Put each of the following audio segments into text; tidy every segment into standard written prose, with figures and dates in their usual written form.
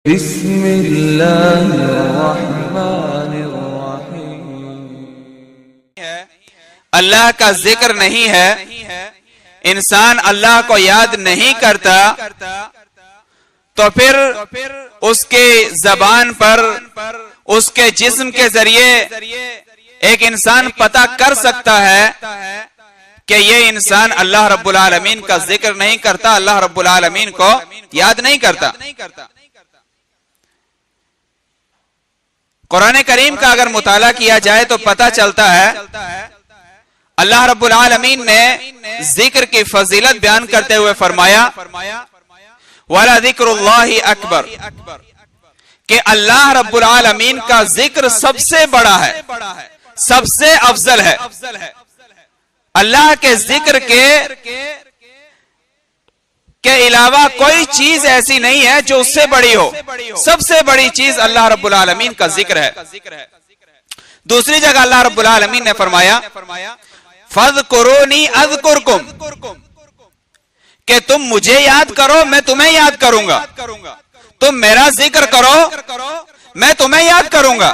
بسم اللہ الرحمن الرحیم۔ اللہ کا ذکر نہیں ہے، انسان اللہ کو یاد نہیں کرتا، تو پھر اس کے زبان پر، اس کے جسم کے ذریعے ایک انسان پتہ کر سکتا ہے کہ یہ انسان اللہ رب العالمین کا ذکر نہیں کرتا، اللہ رب العالمین کو یاد نہیں کرتا۔ قرآن کریم کا اگر مطالعہ کیا جائے تو پتہ چلتا ہے اللہ رب العالمین نے ذکر کی فضیلت بیان کرتے ہوئے فرمایا وَلَذِكْرُ اللَّهِ أَكْبَرُ، کہ اللہ رب العالمین کا ذکر سب سے بڑا ہے، سب سے افضل ہے۔ اللہ کے ذکر کے علاوہ کوئی چیز ایسی نہیں ہے جو اس سے بڑی ہو، سب سے بڑی چیز اللہ رب العالمین کا ذکر ہے۔ دوسری جگہ اللہ رب العالمین نے فرمایا فَاذْكُرُونِي أَذْكُرْكُمْ، کہ تم مجھے یاد کرو میں تمہیں یاد کروں گا، تم میرا ذکر کرو میں تمہیں یاد کروں گا۔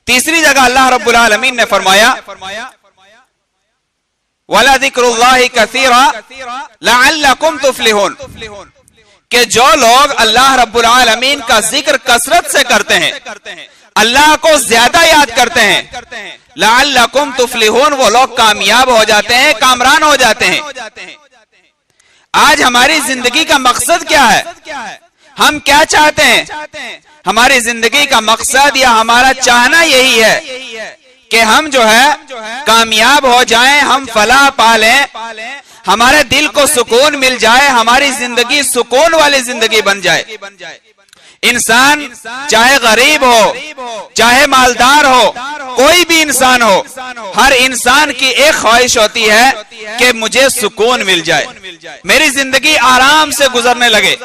تیسری جگہ اللہ رب العالمین نے فرمایا وَلَذِكْرُ اللَّهِ كَثِيرًا لَعَلَّكُمْ تُفْلِحُونَ، کہ جو لوگ اللہ رب العالمین کا ذکر کثرت سے کرتے ہیں، اللہ کو زیادہ یاد کرتے ہیں، لَعَلَّكُمْ تُفْلِحُونَ، وہ لوگ کامیاب ہو جاتے ہیں، کامران ہو جاتے ہیں۔ آج ہماری زندگی کا مقصد کیا ہے؟ ہم کیا چاہتے ہیں؟ ہماری زندگی کا مقصد یا ہمارا چاہنا یہی ہے کہ ہم جو ہے کامیاب ہو جائیں، ہم فلاح پالیں، ہمارے دل کو سکون مل جائے، ہماری زندگی سکون والی زندگی بن جائے۔ انسان چاہے غریب ہو چاہے مالدار ہو، کوئی بھی انسان ہو، ہر انسان کی ایک خواہش ہوتی ہے کہ مجھے سکون مل جائے، میری زندگی آرام سے گزرنے لگے،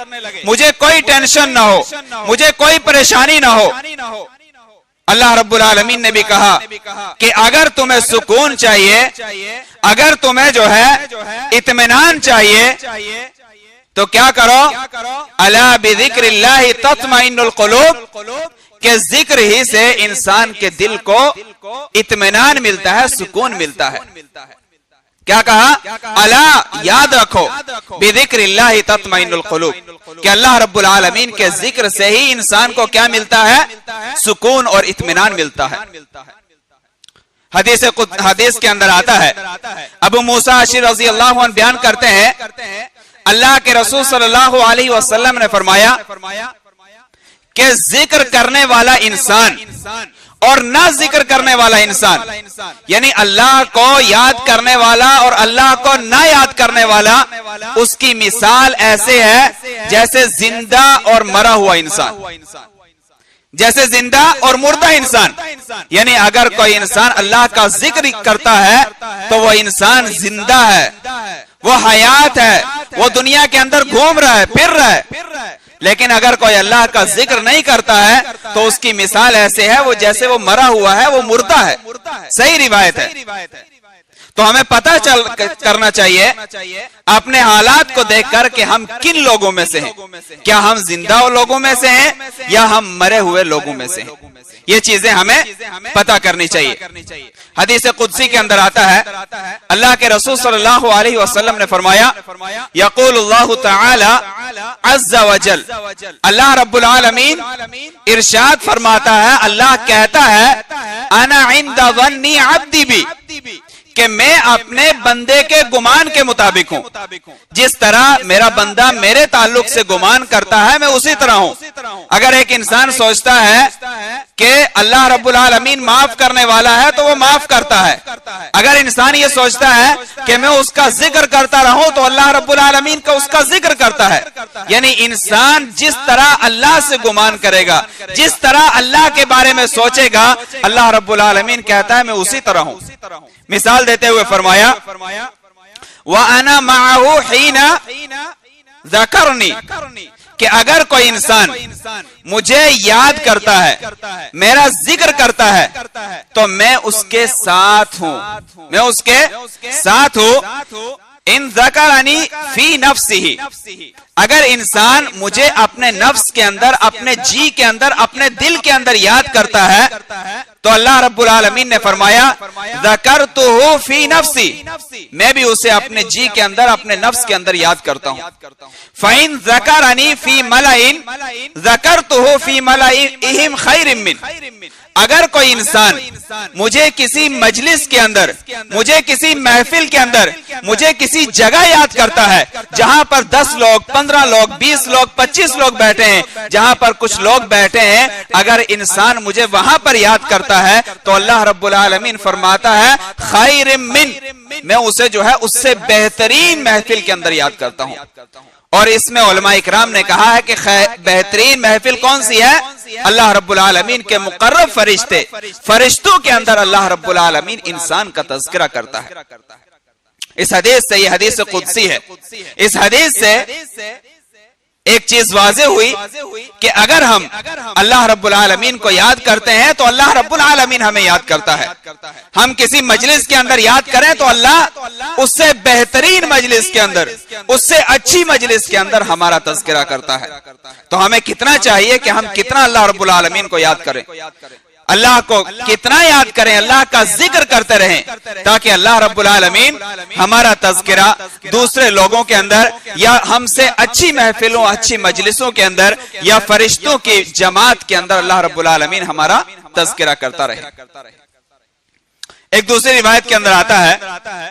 مجھے کوئی ٹینشن نہ ہو، مجھے کوئی پریشانی نہ ہو۔ اللہ رب العالمین نے بھی کہا کہ اگر تمہیں سکون چاہیے، اگر تمہیں جو ہے اطمینان چاہیے تو کیا کرو؟ الا بذکر اللہ تطمئن القلوب، کہ ذکر ہی سے انسان کے دل کو اطمینان ملتا ہے، سکون ملتا ہے۔ کیا کہا؟ الا، یاد رکھو، بذکر اللہ تطمئن القلوب، کہ اللہ رب العالمین کے ذکر سے ہی انسان کو کیا ملتا ہے؟ سکون اور اطمینان ملتا ہے۔ حدیث کے اندر آتا ہے، ابو موسیٰ اشعری رضی اللہ عنہ بیان کرتے ہیں اللہ کے رسول صلی اللہ علیہ وسلم نے فرمایا کہ ذکر کرنے والا انسان اور نہ ذکر کرنے والا انسان، یعنی اللہ کو یاد کرنے والا اور اللہ کو نہ یاد کرنے والا، اس کی مثال ایسے ہے جیسے زندہ اور مرا ہوا انسان، جیسے زندہ اور مردہ انسان۔ یعنی اگر کوئی انسان اللہ کا ذکر کرتا ہے تو وہ انسان زندہ ہے، وہ حیات ہے، وہ دنیا کے اندر گھوم رہا ہے، پھر رہا ہے۔ لیکن اگر کوئی اللہ کا ذکر نہیں کرتا ہے تو اس کی مثال ایسے ہے وہ جیسے وہ مرا ہوا ہے، وہ مردہ ہے۔ صحیح روایت ہے۔ تو ہمیں پتہ کرنا چاہیے اپنے حالات کو دیکھ کر کہ ہم کن لوگوں میں سے ہیں، کیا ہم زندہ لوگوں میں سے ہیں یا ہم مرے ہوئے لوگوں میں سے ہیں، یہ چیزیں ہمیں پتہ کرنی چاہیے۔ حدیث قدسی کے اندر آتا ہے اللہ کے رسول صلی اللہ علیہ وسلم نے فرمایا یقول اللہ تعالی عز وجل، اللہ رب العالمین ارشاد فرماتا ہے، اللہ کہتا ہے انا عند ظن عبدی بی، کہ میں اپنے بندے کے گمان کے مطابق ہوں، جس طرح میرا بندہ میرے تعلق سے گمان کرتا ہے میں اسی طرح ہوں۔ اگر ایک انسان سوچتا ہے کہ اللہ رب العالمین معاف کرنے والا ہے تو وہ معاف کرتا ہے، اگر انسان یہ سوچتا ہے کہ میں اس کا ذکر کرتا رہوں تو اللہ رب العالمین کا اس کا ذکر کرتا ہے۔ یعنی انسان جس طرح اللہ سے گمان کرے گا، جس طرح اللہ کے بارے میں سوچے گا، اللہ رب العالمین کہتا ہے میں اسی طرح ہوں۔ مثال دیتے ہوئے فرمایا وَأَنَا مَعَهُ حِينَ ذَكَرْنِي، کہ اگر کوئی انسان مجھے یاد کرتا ہے، میرا ذکر کرتا ہے تو میں اس کے ساتھ ہوں، میں اس کے ساتھ ہوں ان ذکرنی فی نفسہ، اگر انسان مجھے اپنے نفس کے اندر، اپنے جی کے اندر، اپنے دل کے اندر یاد کرتا ہے تو اللہ رب العالمین نے فرمایا ذکرتہ فی نفسی، میں بھی اسے اپنے جی کے اندر، اپنے نفس کے اندر یاد کرتا ہوں۔ فَإِن ذَكَرَنِي فِي مَلَئٍ ذَكَرْتُهُ فِي مَلَئِهِمْ خَيْرٍ مِّنْ، اگر کوئی انسان مجھے کسی مجلس کے اندر، مجھے کسی محفل کے اندر، مجھے کسی جگہ یاد کرتا ہے جہاں پر 10 لوگ، 15 لوگ، 20 لوگ، 25 لوگ بیٹھے ہیں، جہاں پر کچھ لوگ بیٹھے ہیں، اگر انسان مجھے وہاں پر یاد کرتا ہے تو اللہ رب العالمین فرماتا ہے خیر من، میں اسے جو ہے اس سے بہترین محفل کے اندر یاد کرتا ہوں۔ اور اس میں علماء اکرام نے کہا ہے کہ بہترین محفل کون سی ہے؟ اللہ رب العالمین کے مقرب فرشتے، فرشتوں کے اندر اللہ رب العالمین انسان کا تذکرہ کرتا ہے۔ اس حدیث سے، یہ حدیث قدسی ہے، اس حدیث سے ایک چیز واضح ہوئی کہ اگر ہم اللہ رب العالمین کو یاد کرتے ہیں تو اللہ رب العالمین ہمیں یاد کرتا ہے۔ ہم کسی مجلس کے اندر یاد کریں تو اللہ اس سے بہترین مجلس کے اندر، اس سے اچھی مجلس کے اندر ہمارا تذکرہ کرتا ہے۔ تو ہمیں کتنا چاہیے کہ ہم کتنا اللہ رب العالمین کو یاد کریں، اللہ کو کتنا یاد کریں، اللہ کا ذکر کرتے رہیں، تاکہ اللہ رب العالمین ہمارا تذکرہ دوسرے لوگوں کے اندر، یا ہم سے اچھی محفلوں، اچھی مجلسوں کے اندر، یا فرشتوں کی جماعت کے اندر اللہ رب العالمین ہمارا تذکرہ کرتا رہے۔ ایک دوسری روایت کے اندر آتا ہے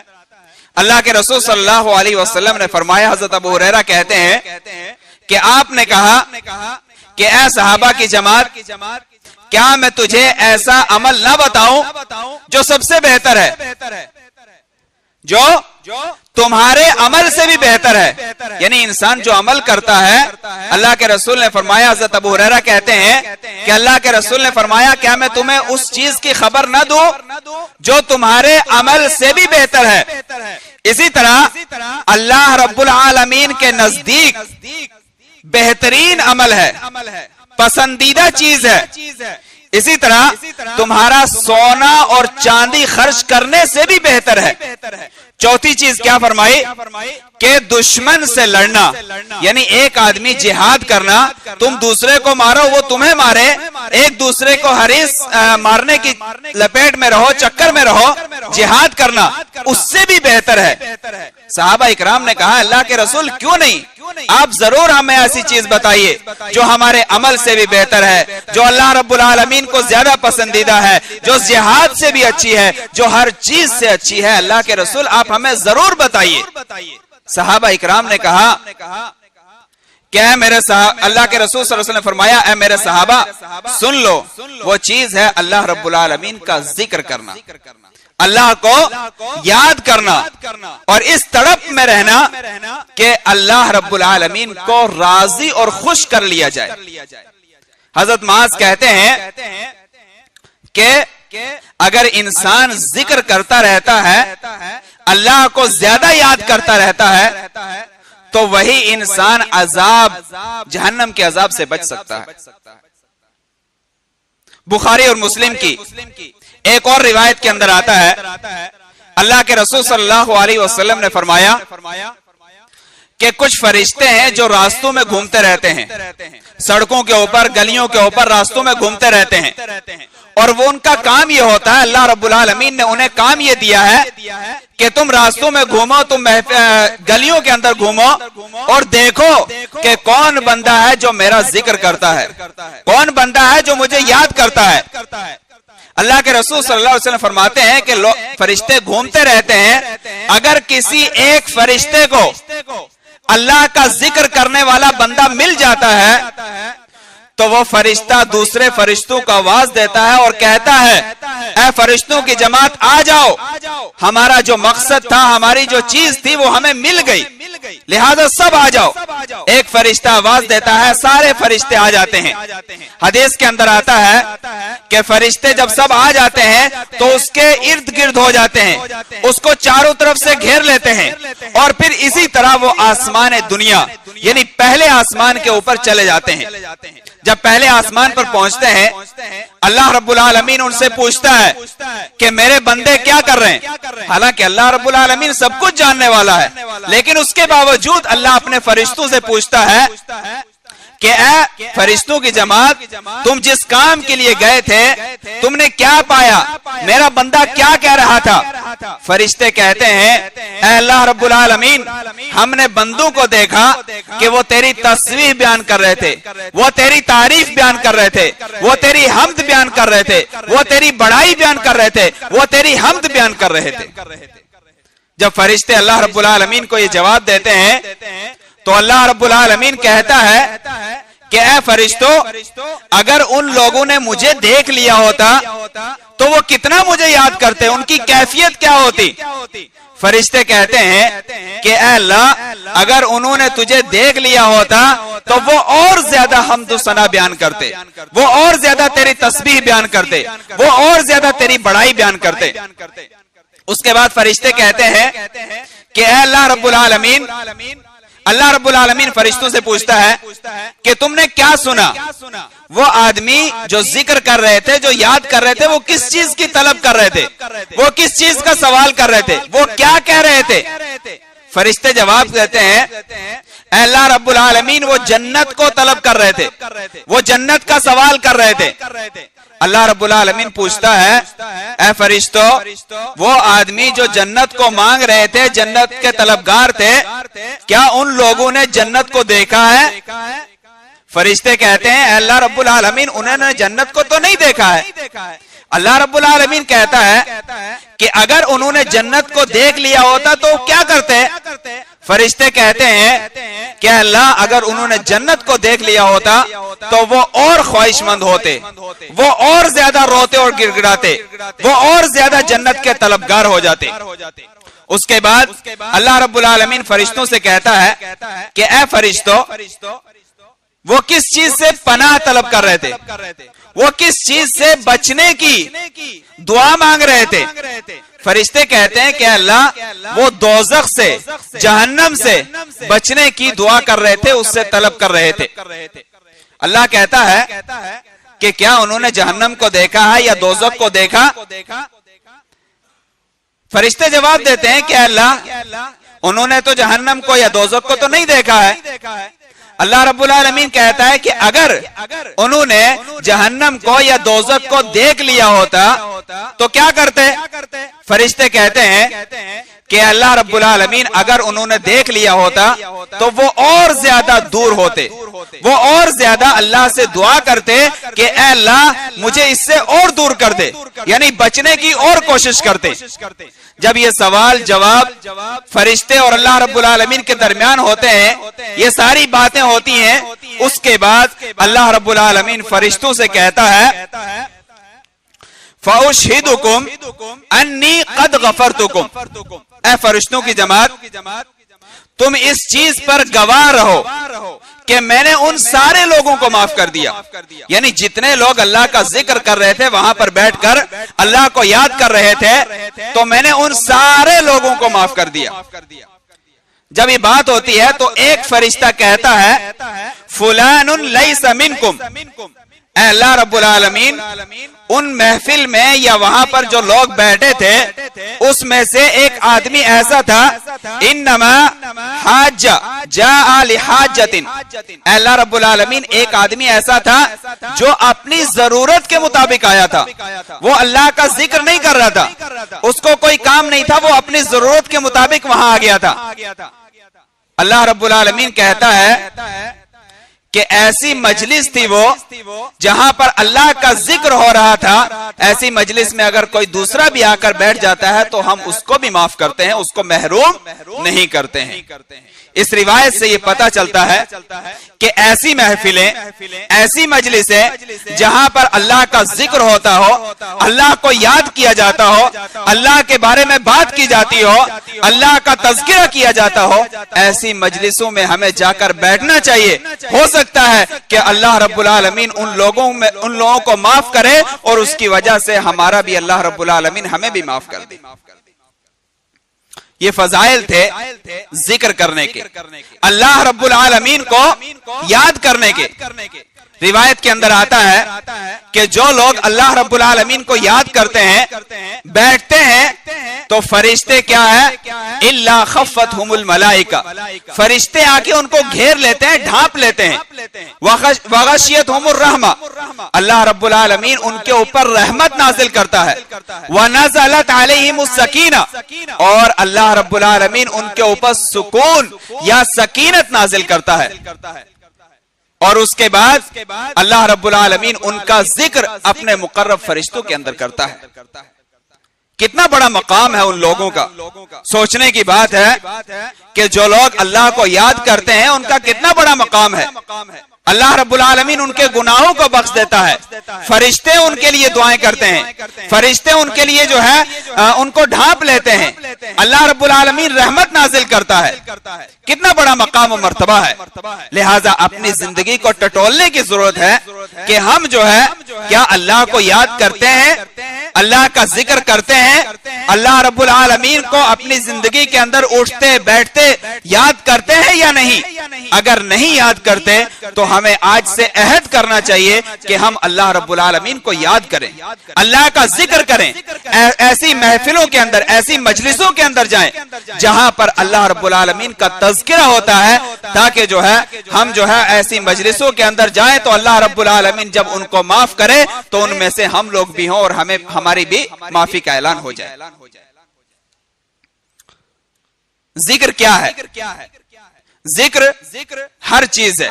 اللہ کے رسول صلی اللہ علیہ وسلم نے فرمایا، حضرت ابو ہریرہ کہتے ہیں کہ آپ نے کہا کہ اے صحابہ کی جماعت، کیا میں تجھے ایسا عمل نہ بتاؤں جو سب سے بہتر ہے، جو تمہارے عمل سے بھی بہتر ہے؟ یعنی انسان جو عمل کرتا ہے، اللہ کے رسول نے فرمایا، حضرت ابو ہریرہ کہتے ہیں کہ اللہ کے رسول نے فرمایا کیا میں تمہیں اس چیز کی خبر نہ دوں جو تمہارے عمل سے بھی بہتر ہے؟ اسی طرح اللہ رب العالمین کے نزدیک بہترین عمل ہے، پسندیدہ چیز ہے۔ اسی طرح تمہارا سونا اور چاندی خرچ کرنے سے بھی بہتر ہے۔ چوتھی چیز کیا فرمائی کہ دشمن سے لڑنا، یعنی ایک آدمی جہاد کرنا، تم دوسرے کو مارو وہ تمہیں مارے، ایک دوسرے کو حریص مارنے کی لپیٹ میں رہو، چکر میں رہو، جہاد کرنا اس سے بھی بہتر ہے۔ صحابہ اکرام نے کہا اللہ کے رسول کیوں نہیں، آپ ضرور ہمیں ایسی چیز بتائیے جو ہمارے عمل سے بھی بہتر ہے، جو اللہ رب العالمین کو زیادہ پسندیدہ ہے، جو جہاد سے بھی اچھی ہے، جو ہر چیز سے اچھی ہے، اللہ کے رسول آپ ہمیں ضرور بتائیے۔ صحابہ اکرام نے کہا کہ اے میرے اللہ کے رسول صلی اللہ علیہ وسلم نے فرمایا اے میرے صحابہ سن لو، وہ چیز ہے اللہ رب العالمین کا ذکر کرنا، اللہ کو یاد کرنا، اور اس تڑپ میں رہنا کہ اللہ رب العالمین کو راضی اور خوش کر لیا جائے۔ حضرت معاذ کہتے ہیں کہ اگر انسان ذکر کرتا رہتا ہے، اللہ کو زیادہ یاد کرتا رہتا ہے، تو وہی انسان عذاب، جہنم کے عذاب سے بچ سکتا ہے۔ بخاری اور مسلم کی ایک اور روایت کے اندر آتا ہے اللہ کے رسول صلی اللہ علیہ وسلم نے فرمایا کہ کچھ فرشتے ہیں جو راستوں میں گھومتے رہتے ہیں، سڑکوں کے اوپر، گلیوں کے اوپر، راستوں میں گھومتے رہتے ہیں، اور وہ ان کا کام یہ ہوتا ہے، اللہ رب العالمین نے انہیں کام یہ دیا ہے کہ تم راستوں میں گھومو، تم گلیوں کے اندر گھومو اور دیکھو کہ کون بندہ ہے جو میرا ذکر کرتا ہے، کون بندہ ہے جو مجھے یاد کرتا ہے۔ اللہ کے رسول صلی اللہ علیہ وسلم فرماتے ہیں کہ فرشتے گھومتے رہتے ہیں، اگر کسی ایک فرشتے کو اللہ کا ذکر کرنے والا بندہ مل جاتا ہے تو وہ فرشتہ دوسرے فرشتوں کو آواز دیتا ہے اور کہتا ہے اے فرشتوں کی جماعت آ جاؤ، ہمارا جو مقصد تھا، ہماری جو چیز تھی وہ ہمیں مل گئی، لہذا سب آ جاؤ۔ ایک فرشتہ آواز دیتا ہے، سارے فرشتے آ جاتے ہیں۔ حدیث کے اندر آتا ہے کہ فرشتے جب سب آ جاتے ہیں تو اس کے ارد گرد ہو جاتے ہیں، اس کو چاروں طرف سے گھیر لیتے ہیں، اور پھر اسی طرح وہ آسمان دنیا یعنی پہلے آسمان کے اوپر چلے جاتے ہیں. جب پہلے آسمان پر پہنچتے ہیں اللہ رب العالمین ان سے پوچھتا ہے کہ میرے بندے کیا کر رہے ہیں. حالانکہ اللہ رب العالمین سب کچھ جاننے والا ہے, لیکن اس کے باوجود اللہ اپنے فرشتوں سے پوچھتا ہے کہ اے فرشتوں کی جماعت, تم جس کام کے لیے گئے تھے تم نے کیا پایا, میرا بندہ کیا کہہ رہا تھا. فرشتے کہتے ہیں اے اللہ رب العالمین, ہم نے بندوں کو دیکھا کہ وہ تیری تسبیح بیان کر رہے تھے, وہ تیری تعریف بیان کر رہے تھے, وہ تیری حمد بیان کر رہے تھے, وہ تیری بڑائی بیان کر رہے تھے, وہ تیری حمد بیان کر رہے تھے. جب فرشتے اللہ رب العالمین کو یہ جواب دیتے ہیں تو اللہ رب العالمین کہتا ہے کہ اے فرشتوں, اگر ان لوگوں نے مجھے دیکھ لیا ہوتا تو وہ کتنا مجھے یاد کرتے, ان کی کیفیت کیا ہوتی. فرشتے کہتے ہیں کہ اے اللہ, اگر انہوں نے تجھے دیکھ لیا ہوتا تو وہ اور زیادہ حمد و ثنا بیان کرتے, وہ اور زیادہ تیری تسبیح بیان کرتے, وہ اور زیادہ تیری بڑائی بیان کرتے. اس کے بعد فرشتے کہتے ہیں کہ اے اللہ رب العالمین, اللہ رب العالمین فرشتوں سے پوچھتا ہے کہ تم نے کیا سنا. وہ آدمی جو ذکر کر رہے تھے, جو یاد کر رہے تھے, وہ کس چیز کی طلب کر رہے تھے, وہ کس چیز کا سوال کر رہے تھے, وہ کیا کہہ رہے تھے. فرشتے جواب دیتے ہیں اے اللہ رب العالمین, وہ جنت کو طلب کر رہے تھے, وہ جنت کا سوال کر رہے تھے. اللہ رب العالمین پوچھتا ہے اے فرشتوں, وہ آدمی جو جنت کو مانگ رہے تھے, جنت کے طلبگار تھے, کیا ان لوگوں نے جنت کو دیکھا ہے. فرشتے کہتے ہیں اے اللہ رب العالمین, انہوں نے جنت کو تو نہیں دیکھا ہے. اللہ رب العالمین کہتا ہے کہ اگر انہوں نے جنت کو دیکھ لیا ہوتا تو کیا کرتے. فرشتے کہتے ہیں کہ اللہ, اگر انہوں نے جنت کو دیکھ لیا ہوتا تو وہ اور خواہش مند ہوتے, وہ اور زیادہ روتے اور گر گڑاتے, وہ اور زیادہ جنت کے طلبگار ہو جاتے. اس کے بعد اللہ رب العالمین فرشتوں سے کہتا ہے کہ اے فرشتوں, وہ کس چیز سے پناہ طلب کر رہے تھے, وہ کس چیز سے بچنے کی دعا مانگ رہے تھے. فرشتے کہتے ہیں کہ اللہ, وہ دوزخ سے, جہنم سے بچنے کی دعا کر رہے تھے, اس سے طلب کر رہے تھے. اللہ کہتا ہے کہ کیا انہوں نے جہنم کو دیکھا ہے یا دوزخ کو دیکھا. فرشتے جواب دیتے ہیں کہ اللہ, انہوں نے تو جہنم کو یا دوزخ کو تو نہیں دیکھا ہے. اللہ رب العالمین کہتا ہے کہ اگر انہوں نے جہنم کو یا دوزخ کو دیکھ لیا ہوتا تو کیا کرتے. فرشتے کہتے ہیں کہ اللہ رب العالمین, اگر انہوں نے دیکھ لیا ہوتا تو وہ اور زیادہ دور ہوتے, وہ اور زیادہ اللہ سے دعا کرتے کہ اے اللہ, مجھے اس سے اور دور کر دے, یعنی بچنے کی اور کوشش کرتے. جب یہ سوال جواب فرشتے اور اللہ رب العالمین کے درمیان ہوتے ہیں, یہ ساری باتیں ہوتی ہیں, اس کے بعد اللہ رب العالمین فرشتوں سے کہتا ہے فَأُشْهِدُكُمْ أَنِّي قَدْ غَفَرْتُكُمْ. اے فرشتوں کی جماعت, تم اس چیز پر گواہ رہو کہ میں نے ان سارے لوگوں کو معاف کر دیا. یعنی جتنے لوگ اللہ کا ذکر کر رہے تھے, وہاں پر بیٹھ کر اللہ کو یاد کر رہے تھے, تو میں نے ان سارے لوگوں کو معاف کر دیا. جب یہ بات ہوتی ہے تو ایک فرشتہ کہتا ہے فلان لیس منکم. اے اللہ رب العالمین, ان محفل میں یا وہاں پر جو لوگ بیٹھے تھے اس میں سے ایک آدمی ایسا تھا, انما حاج جاء لحاجت. اے اللہ رب العالمین, ایک آدمی ایسا تھا جو اپنی ضرورت کے مطابق آیا تھا, وہ اللہ کا ذکر نہیں کر رہا تھا, اس کو کوئی کام نہیں تھا, وہ اپنی ضرورت کے مطابق وہاں آ گیا تھا. اللہ رب العالمین کہتا ہے کہ ایسی مجلس تھی وہ جہاں پر اللہ کا ذکر ہو رہا تھا. ایسی مجلس میں اگر کوئی دوسرا بھی آ کر بیٹھ جاتا ہے تو ہم اس کو بھی معاف کرتے ہیں, اس کو محروم نہیں کرتے ہیں. اس روایت سے یہ پتہ چلتا ہے کہ ایسی محفلیں, ایسی مجلسیں جہاں پر اللہ کا ذکر ہوتا ہو, اللہ کو یاد کیا جاتا ہو, اللہ کے بارے میں بات کی جاتی ہو, اللہ کا تذکرہ کیا جاتا ہو, ایسی مجلسوں میں ہمیں جا کر بیٹھنا چاہیے. ہو سکتا ہے کہ اللہ رب العالمین ان لوگوں کو معاف کرے اور اس کی وجہ سے ہمارا بھی اللہ رب العالمین ہمیں بھی معاف کر دے. یہ فضائل تھے ذکر کرنے کے، اللہ رب العالمین کو یاد کرنے کے۔ روایت کے اندر آتا ہے کہ جو لوگ اللہ رب العالمین کو یاد کرتے ہیں، بیٹھتے ہیں، تو فرشتے کیا ہے؟ الا خفتہم الملائکہ، فرشتے آ کے ان کو گھیر لیتے ہیں، ڈھانپ لیتے ہیں۔ وغشیتہم الرحمہ، اللہ رب العالمین ان کے اوپر رحمت نازل کرتا ہے۔ ونزلت علیہم السکینہ، اور اللہ رب العالمین ان کے اوپر سکون یا سکینت نازل کرتا ہے۔ اور اس کے بعد اللہ رب العالمین ان کا ذکر اپنے مقرب فرشتوں کے اندر کرتا ہے۔ کتنا بڑا مقام ہے ان لوگوں کا، سوچنے کی بات ہے کہ جو لوگ اللہ کو یاد کرتے ہیں ان کا کتنا بڑا مقام ہے۔ اللہ رب العالمین ان کے گناہوں کو بخش دیتا ہے، فرشتے ان کے لیے دعائیں کرتے ہیں، فرشتے ان کے لیے جو ہے ان کو ڈھانپ لیتے ہیں، اللہ رب العالمین رحمت نازل کرتا ہے۔ کتنا بڑا مقام و مرتبہ ہے۔ لہٰذا اپنی زندگی کو ٹٹولنے کی ضرورت ہے کہ ہم جو ہے کیا اللہ کو یاد کرتے ہیں، اللہ کا ذکر کرتے ہیں، اللہ رب العالمین کو اپنی زندگی کے اندر اٹھتے بیٹھتے یاد کرتے ہیں یا نہیں؟ اگر نہیں یاد کرتے تو ہمیں آج سے عہد کرنا چاہیے کہ ہم اللہ رب العالمین کو یاد کریں، اللہ کا ذکر کریں، ایسی محفلوں کے اندر، ایسی مجلسوں کے اندر جائیں جہاں پر اللہ رب العالمین کا تذکرہ ہوتا ہے، تاکہ جو ہے ہم جو ہے ایسی مجلسوں کے اندر جائیں تو اللہ رب العالمین جب ان کو معاف کرے تو ان میں سے ہم لوگ بھی ہوں اور ہماری بھی معافی کا اعلان ہو جائے۔ ذکر کیا ہے؟ ذکر ہر چیز ہے،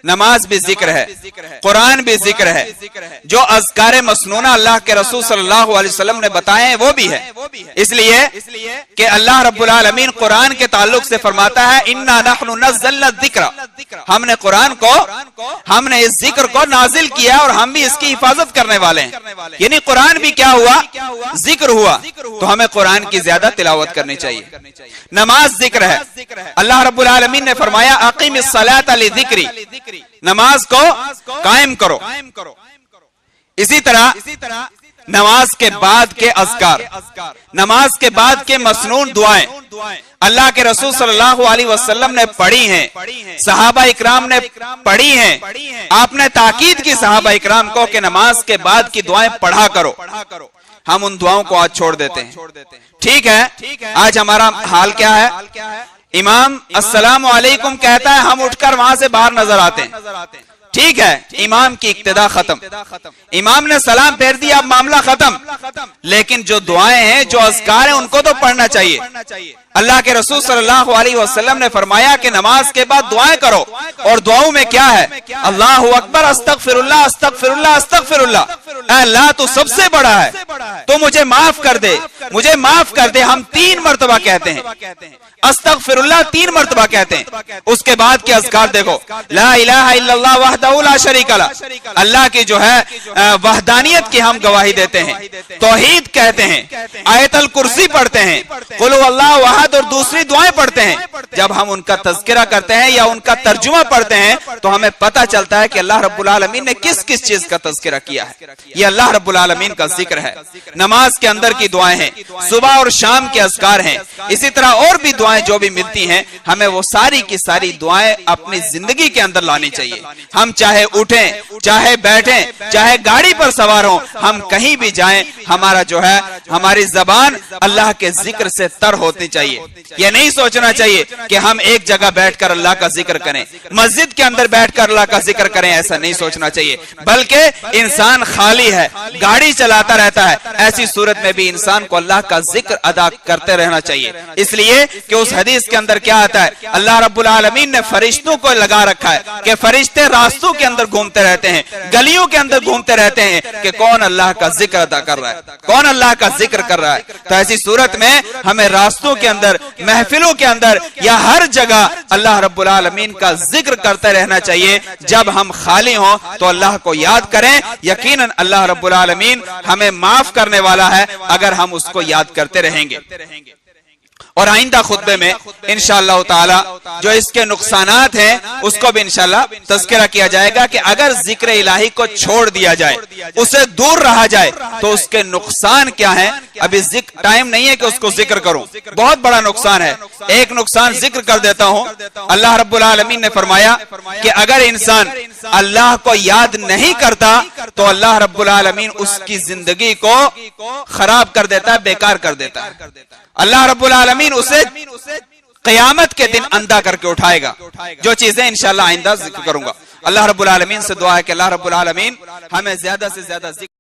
نماز بھی ذکر ہے، قرآن بھی ذکر ہے، جو اذکار مسنونہ اللہ کے رسول صلی اللہ علیہ وسلم نے بتائے ہیں وہ بھی ہے۔ اس لیے کہ اللہ رب العالمین قرآن کے تعلق سے فرماتا ہے اِنَّا نَحْنُ نَزَّلْنَا الذِّكْرَ، ہم نے قرآن کو، ہم نے اس ذکر کو نازل کیا اور ہم بھی اس کی حفاظت کرنے والے ہیں۔ یعنی قرآن بھی کیا ہوا؟ ذکر ہوا، تو ہمیں قرآن کی زیادہ تلاوت کرنی چاہیے۔ نماز ذکر ہے، اللہ رب العالمین نے فرمایا اقیم الصلاۃ لذکری، نماز کو قائم کرو۔ اسی طرح نماز کے بعد کے اذکار، نماز کے بعد کے مسنون دعائیں اللہ کے رسول صلی اللہ علیہ وسلم نے پڑھی ہیں، صحابہ اکرام نے پڑھی ہیں، آپ نے تاکید کی صحابہ اکرام کو کہ نماز کے بعد کی دعائیں پڑھا کرو۔ ہم ان دعاؤں کو آج چھوڑ دیتے ہیں۔ ٹھیک ہے، آج ہمارا حال کیا ہے؟ امام السلام علیکم کہتا ہے، ہم اٹھ کر وہاں سے باہر نظر آتے ہیں۔ ٹھیک ہے، امام کی اقتدا ختم، امام نے سلام پھیر دیا، اب معاملہ ختم۔ لیکن جو دعائیں ہیں، جو اذکار ہیں، ان کو تو پڑھنا چاہیے۔ اللہ کے رسول صلی اللہ علیہ وسلم نے فرمایا کہ نماز کے بعد دعائیں کرو، اور دعاؤں میں کیا ہے؟ اللہ اکبر، استغفر اللہ، استغفر اللہ، استغفر اللہ۔ اے اللہ تو سب سے بڑا ہے، تو مجھے معاف کر دے، مجھے معاف کر دے۔ ہم 3 مرتبہ کہتے ہیں استغفر اللہ، 3 مرتبہ کہتے ہیں۔ اس کے بعد کے اذکار دیکھو، لا الہ الا اللہ وحدہ لا شریک لہ، اللہ کی جو ہے وحدانیت کی ہم گواہی دیتے ہیں، توحید کہتے ہیں، آیت الکرسی پڑھتے ہیں، قل هو اللہ احد، اور دوسری دعائیں پڑھتے ہیں۔ جب ہم ان کا تذکرہ کرتے ہیں یا ان کا ترجمہ پڑھتے ہیں تو ہمیں پتہ چلتا ہے کہ اللہ رب العالمین نے کس کس چیز کا تذکرہ کیا ہے۔ یہ اللہ رب العالمین کا ذکر ہے۔ نماز کے اندر کی دعائیں ہیں، صبح اور شام کے اذکار ہیں، اسی طرح اور بھی دعائیں جو بھی ملتی ہیں، ہمیں وہ ساری کی ساری دعائیں اپنی زندگی کے اندر لانی چاہیے۔ ہم چاہے اٹھیں، چاہے بیٹھیں، چاہے گاڑی پر سوار ہوں، ہم کہیں بھی جائیں، ہمارا جو ہے ہماری زبان اللہ کے ذکر سے تر ہوتی چاہیے۔ یہ نہیں سوچنا چاہیے کہ ہم ایک جگہ بیٹھ کر اللہ کا ذکر کریں، مسجد کے اندر بیٹھ کر اللہ کا ذکر کریں، ایسا نہیں سوچنا چاہیے۔ بلکہ انسان خالی ہے، گاڑی چلاتا رہتا ہے، ایسی صورت میں بھی انسان کو اللہ کا ذکر ادا کرتے رہنا چاہیے۔ اس لیے کہ اس حدیث کے اندر کیا آتا ہے؟ اللہ رب العالمین نے فرشتوں کو لگا رکھا ہے کہ فرشتے راستوں کے اندر گھومتے رہتے ہیں، گلیوں کے اندر گھومتے رہتے ہیں کہ کون اللہ کا ذکر ادا کر رہا ہے، کون اللہ کا ذکر کر رہا ہے۔ تو ایسی صورت میں ہمیں راستوں کے اندر، محفلوں کے اندر یا ہر جگہ اللہ رب العالمین کا ذکر کرتے رہنا چاہیے۔ جب ہم خالی ہوں تو اللہ کو یاد کریں، یقیناً اللہ رب العالمین ہمیں معاف کرنے والا ہے اگر ہم اس کو یاد کرتے رہیں گے۔ اور آئندہ خطبے میں انشاءاللہ تعالی جو اس کے نقصانات ہیں اس کو بھی انشاءاللہ تذکرہ کیا جائے گا کہ اگر ذکر الہی کو چھوڑ دیا جائے، اسے دور رہا جائے تو اس کے نقصان کیا ہیں۔ ابھی ٹائم نہیں ہے کہ اس کو ذکر کروں، بہت بڑا نقصان ہے۔ ایک نقصان ذکر کر دیتا ہوں۔ اللہ رب العالمین نے فرمایا کہ اگر انسان اللہ کو یاد نہیں کرتا تو اللہ رب العالمین اس کی زندگی کو خراب کر دیتا ہے، بیکار کر دیتا ہے۔ اللہ رب العالمین اسے قیامت کے دن اندھا کر کے اٹھائے گا، جو چیزیں انشاءاللہ آئندہ ذکر کروں گا۔ اللہ رب العالمین سے دعا ہے کہ اللہ رب العالمین ہمیں زیادہ سے زیادہ ذکر